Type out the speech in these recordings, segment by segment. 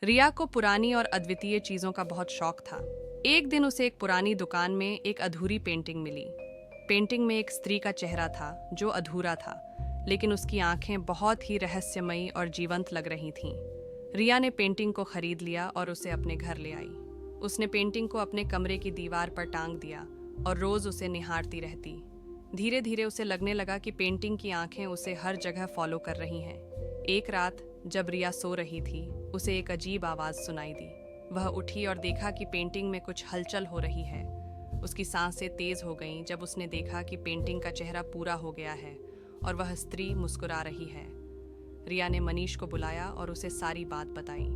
रिया को पुरानी और अद्वितीय चीजों का बहुत शौक था। एक दिन उसे एक पुरानी दुकान में एक अधूरी पेंटिंग मिली। पेंटिंग में एक स्त्री का चेहरा था जो अधूरा था, लेकिन उसकी आंखें बहुत ही रहस्यमयी और जीवंत लग रही थीं। रिया ने पेंटिंग को खरीद लिया और उसे अपने घर ले आई। उसने पेंटिंग को अपने कमरे की दीवार पर टांग दिया और रोज उसे निहारती रहती। धीरे धीरे उसे लगने लगा कि पेंटिंग की आंखें उसे हर जगह फॉलो कर रही हैं। एक रात जब रिया सो रही थी, उसे एक अजीब आवाज सुनाई दी। वह उठी और देखा कि पेंटिंग में कुछ हलचल हो रही है। उसकी सांसें तेज हो गईं जब उसने देखा कि पेंटिंग का चेहरा पूरा हो गया है और वह स्त्री मुस्कुरा रही है। रिया ने मनीष को बुलाया और उसे सारी बात बताई।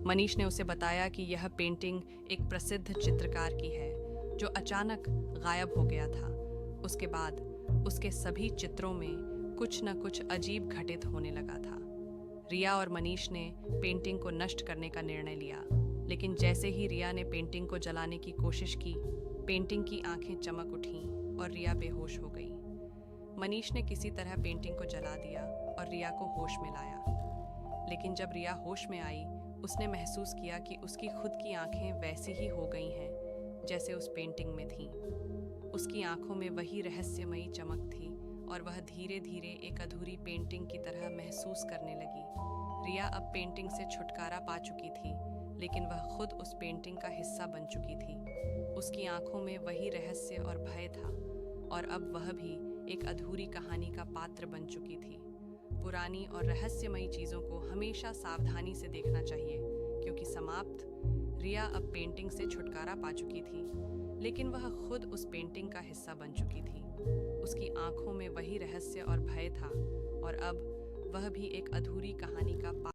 मनीष ने उसे बताया कि यह पेंटिंग एक प्रसिद्ध चित्रकार की है जो अचानक गायब हो गया था। उसके बाद उसके सभी चित्रों में कुछ न कुछ अजीब घटित होने लगा था। रिया और मनीष ने पेंटिंग को नष्ट करने का निर्णय लिया, लेकिन जैसे ही रिया ने पेंटिंग को जलाने की कोशिश की, पेंटिंग की आंखें चमक उठीं और रिया बेहोश हो गई। मनीष ने किसी तरह पेंटिंग को जला दिया और रिया को होश में लाया। लेकिन जब रिया होश में आई, उसने महसूस किया कि उसकी खुद की आंखें वैसी ही हो गई हैं जैसे उस पेंटिंग में थीं। उसकी आंखों में वही रहस्यमयी चमक थी और वह धीरे धीरे एक अधूरी पेंटिंग की तरह महसूस करने लगी। रिया अब पेंटिंग से छुटकारा पा चुकी थी, लेकिन वह खुद उस पेंटिंग का हिस्सा बन चुकी थी। उसकी आंखों में वही रहस्य और भय था और अब वह भी एक अधूरी कहानी का पात्र बन चुकी थी। पुरानी और रहस्यमयी चीज़ों को हमेशा सावधानी से देखना चाहिए, क्योंकि समाप्त रिया अब पेंटिंग से छुटकारा पा चुकी थी, लेकिन वह खुद उस पेंटिंग का हिस्सा बन चुकी थी। उसकी आंखों में वही रहस्य और भय था और अब वह भी एक अधूरी कहानी का